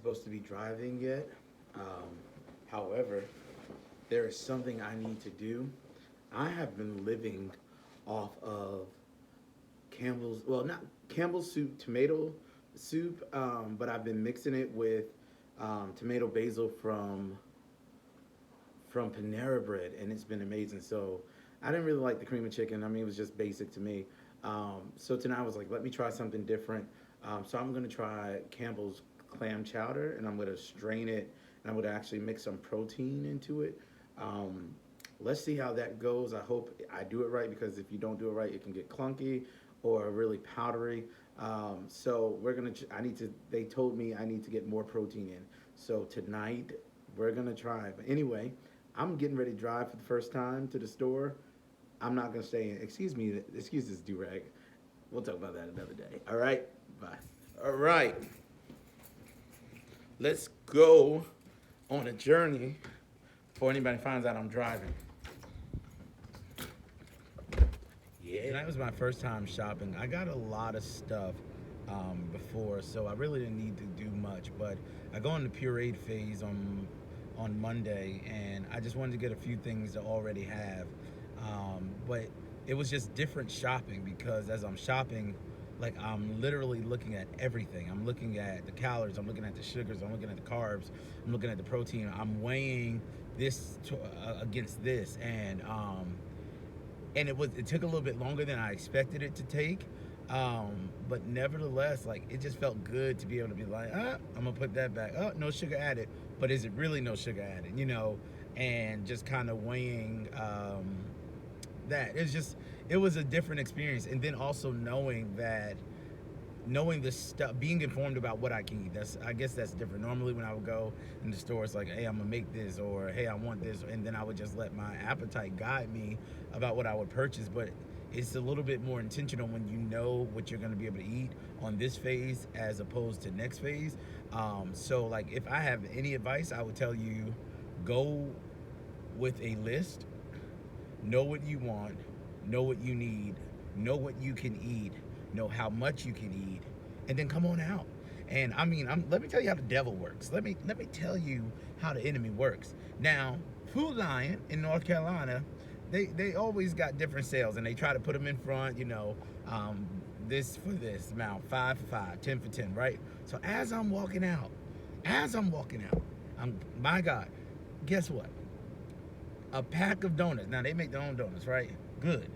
supposed to be driving yet. However, there is something I need to do. I have been living off of Campbell's, well, not Campbell's soup, tomato soup, but I've been mixing it with tomato basil from Panera Bread, and it's been amazing. So I didn't really like the cream of chicken. I mean, it was just basic to me. So tonight I was like, let me try something different. So I'm gonna try Campbell's clam chowder, and I'm gonna strain it, and I'm gonna actually mix some protein into it. Um, let's see how that goes. I hope I do it right, because if you don't do it right, it can get clunky or really powdery. So we're gonna. I need to. They told me I need to get more protein in. So tonight we're gonna try. But anyway, I'm getting ready to drive for the first time to the store. I'm not gonna stay in. Excuse me. Excuse this do rag. We'll talk about that another day. All right. Bye. All right. Let's go on a journey before anybody finds out I'm driving. Yeah. Tonight was my first time shopping. I got a lot of stuff before, so I really didn't need to do much. But I go in the pureed phase on Monday, and I just wanted to get a few things to already have. But it was just different shopping, because as I'm shopping, like, I'm literally looking at everything. I'm looking at the calories, I'm looking at the sugars, I'm looking at the carbs, I'm looking at the protein. I'm weighing this against this, and it took a little bit longer than I expected it to take. But nevertheless, like, it just felt good to be able to be like, I'm gonna put that back. Oh, no sugar added, but is it really no sugar added? And just kind of weighing that. It was a different experience. And then also knowing the stuff, being informed about what I can eat. I guess that's different. Normally when I would go in the store, it's like, hey, I'm gonna make this, or hey, I want this, and then I would just let my appetite guide me about what I would purchase. But it's a little bit more intentional when you know what you're gonna be able to eat on this phase as opposed to next phase. So like, if I have any advice, I would tell you, go with a list, know what you want, know what you need, know what you can eat, know how much you can eat, and then come on out. And I mean, let me tell you how the devil works. Let me tell you how the enemy works. Now, Food Lion in North Carolina, they always got different sales, and they try to put them in front, this for this amount, 5 for 5, 10 for 10, right? So as I'm walking out, my God, guess what? A pack of donuts. Now, they make their own donuts, right? Good.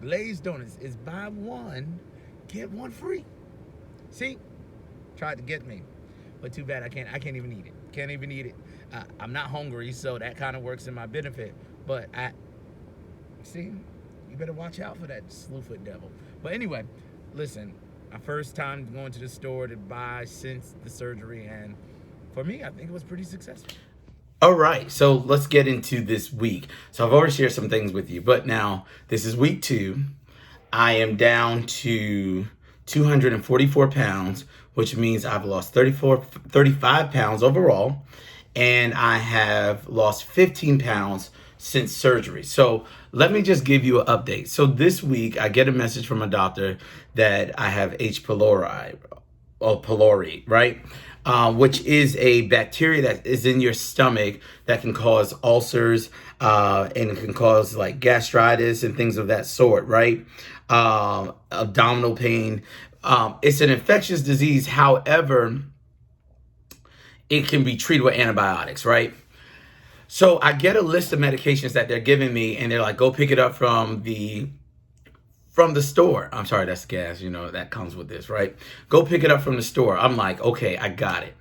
Glazed donuts is buy one, get one free. See? Tried to get me. But too bad I can't even eat it. Can't even eat it. I'm not hungry, so that kind of works in my benefit. But see, you better watch out for that slewfoot devil. But anyway, listen, my first time going to the store to buy since the surgery, and for me, I think it was pretty successful. All right, so let's get into this week. So I've already shared some things with you, but now this is week 2. I am down to 244 pounds, which means I've lost 35 pounds overall, and I have lost 15 pounds since surgery. So let me just give you an update. So this week, I get a message from a doctor that I have H. pylori, right? Which is a bacteria that is in your stomach that can cause ulcers, and it can cause like gastritis and things of that sort, right? Abdominal pain. It's an infectious disease. However, it can be treated with antibiotics, right? So I get a list of medications that they're giving me, and they're like, go pick it up from the store. I'm sorry, that's gas, that comes with this, right? Go pick it up from the store. I'm like, okay, I got it.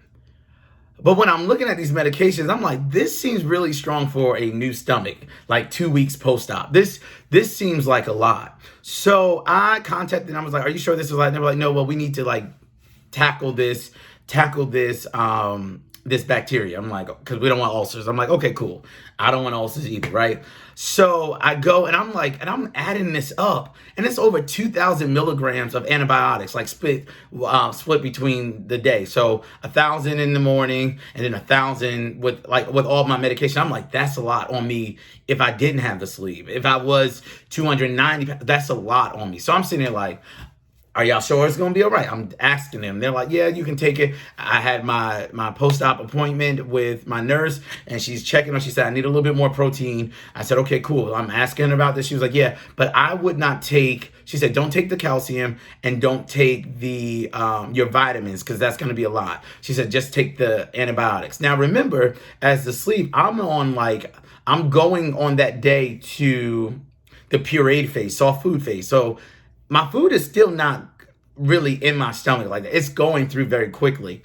But when I'm looking at these medications, I'm like, this seems really strong for a new stomach, like 2 weeks post-op. This seems like a lot. So I contacted them. I was like, are you sure this is like, and they were like, no, well, we need to like tackle this this bacteria. I'm like, because we don't want ulcers. I'm like, okay, cool. I don't want ulcers either, right? So I go and I'm like, and I'm adding this up, and it's over 2,000 milligrams of antibiotics, like split between the day. So 1,000 in the morning, and then 1,000 with all my medication. I'm like, that's a lot on me if I didn't have the sleeve. If I was 290, that's a lot on me. So I'm sitting there like, are y'all sure it's gonna be all right? I'm asking them. They're like, yeah, you can take it. I had my post-op appointment with my nurse, and she's checking on. She said, I need a little bit more protein. I said, okay, cool. I'm asking her about this. She was like, yeah, but I would not take. She said, don't take the calcium and don't take the your vitamins, because that's gonna be a lot. She said, just take the antibiotics. Now remember, as the sleep, I'm going on that day to the pureed phase, soft food phase. So my food is still not really in my stomach like that. It's going through very quickly.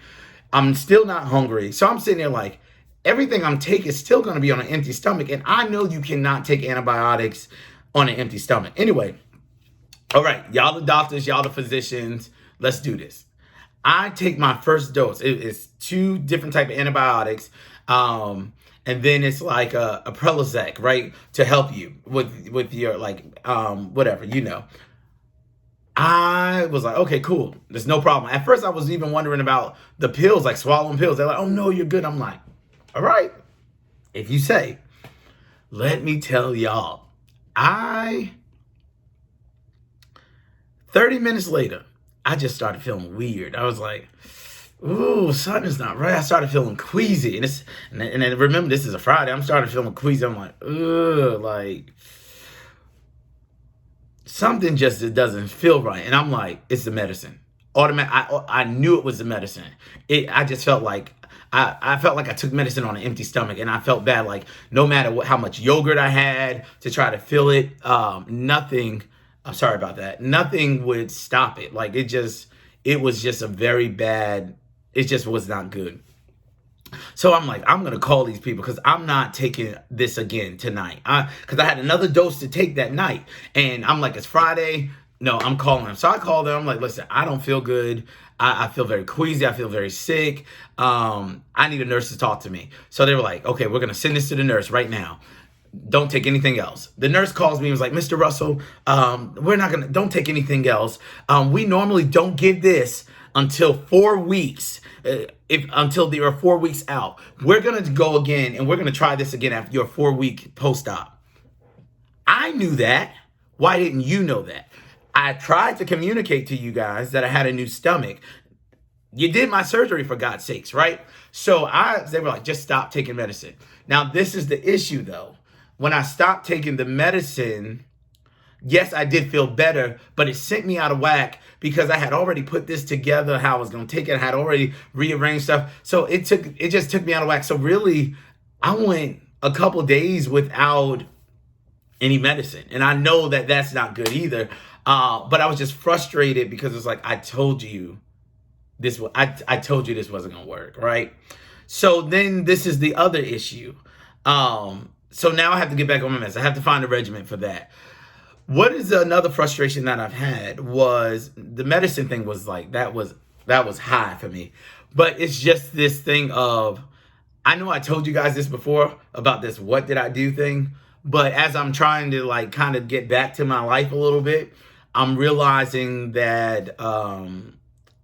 I'm still not hungry. So I'm sitting there like, everything I'm taking is still going to be on an empty stomach. And I know you cannot take antibiotics on an empty stomach. Anyway, all right, y'all the doctors, y'all the physicians, let's do this. I take my first dose. It's 2 different type of antibiotics. And then it's like a Prelizec, right? To help you with your whatever, I was like, okay, cool. There's no problem. At first, I was even wondering about the pills, like swallowing pills. They're like, oh, no, you're good. I'm like, all right, if you say. Let me tell y'all, 30 minutes later, I just started feeling weird. I was like, ooh, something's not right. I started feeling queasy. And then remember, this is a Friday. I'm starting feeling queasy. I'm like, ugh, like, something just doesn't feel right. And I'm like, it's the medicine. I knew it was the medicine. I just felt like, I felt like I took medicine on an empty stomach, and I felt bad. Like, no matter how much yogurt I had to try to fill it, nothing, I'm sorry about that. Nothing would stop it. Like, it was just a very bad, it just was not good. So I'm like, I'm going to call these people, because I'm not taking this again tonight. Because I had another dose to take that night. And I'm like, it's Friday. No, I'm calling them. So I called them. I'm like, listen, I don't feel good. I feel very queasy. I feel very sick. I need a nurse to talk to me. So they were like, okay, we're going to send this to the nurse right now. Don't take anything else. The nurse calls me and was like, Mr. Russell, don't take anything else. We normally don't give this until 4 weeks. Until they are 4 weeks out. We're going to go again, and we're going to try this again after your 4-week post-op. I knew that. Why didn't you know that? I tried to communicate to you guys that I had a new stomach. You did my surgery, for God's sakes, right? So they were like, just stop taking medicine. Now, this is the issue, though. When I stopped taking the medicine, yes, I did feel better, but it sent me out of whack, because I had already put this together, how I was going to take it. I had already rearranged stuff. So it just took me out of whack. So really, I went a couple days without any medicine. And I know that that's not good either. But I was just frustrated, because it's like, I told you this wasn't going to work, right? So then this is the other issue. So now I have to get back on my meds. I have to find a regimen for that. What is another frustration that I've had was the medicine thing was like, that was high for me. But it's just this thing of, I know I told you guys this before about this what did I do thing, but as I'm trying to like kind of get back to my life a little bit, I'm realizing that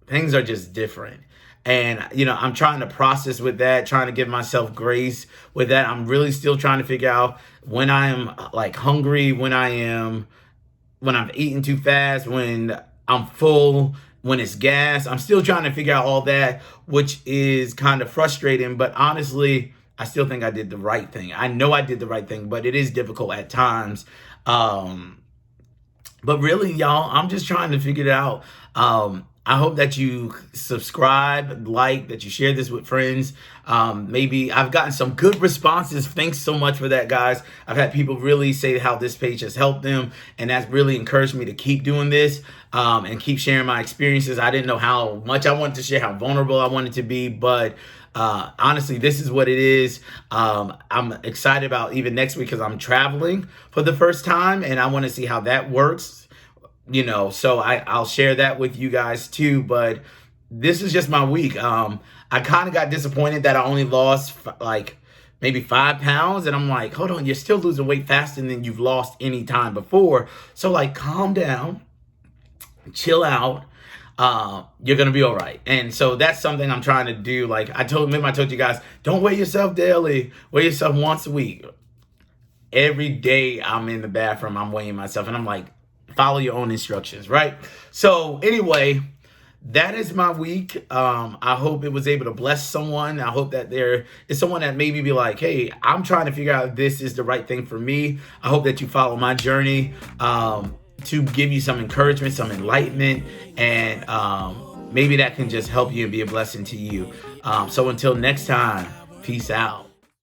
things are just different. And, I'm trying to process with that, trying to give myself grace with that. I'm really still trying to figure out when I am like hungry, when I'm eating too fast, when I'm full, when it's gas. I'm still trying to figure out all that, which is kind of frustrating. But honestly, I still think I did the right thing. I know I did the right thing, but it is difficult at times. But really, y'all, I'm just trying to figure it out. I hope that you subscribe, like, that you share this with friends. Maybe I've gotten some good responses. Thanks so much for that, guys. I've had people really say how this page has helped them, and that's really encouraged me to keep doing this and keep sharing my experiences. I didn't know how much I wanted to share, how vulnerable I wanted to be, but honestly, this is what it is. I'm excited about even next week, because I'm traveling for the first time, and I want to see how that works. So I'll share that with you guys too. But this is just my week. I kind of got disappointed that I only lost like maybe 5 pounds. And I'm like, hold on, you're still losing weight faster than you've lost any time before. So like, calm down, chill out. You're going to be all right. And so that's something I'm trying to do. Like I told you guys, don't weigh yourself daily. Weigh yourself once a week. Every day I'm in the bathroom, I'm weighing myself. And I'm like, follow your own instructions, right? So anyway, that is my week. I hope it was able to bless someone. I hope that there is someone that maybe be like, hey, I'm trying to figure out if this is the right thing for me. I hope that you follow my journey to give you some encouragement, some enlightenment, and maybe that can just help you and be a blessing to you. So until next time, peace out.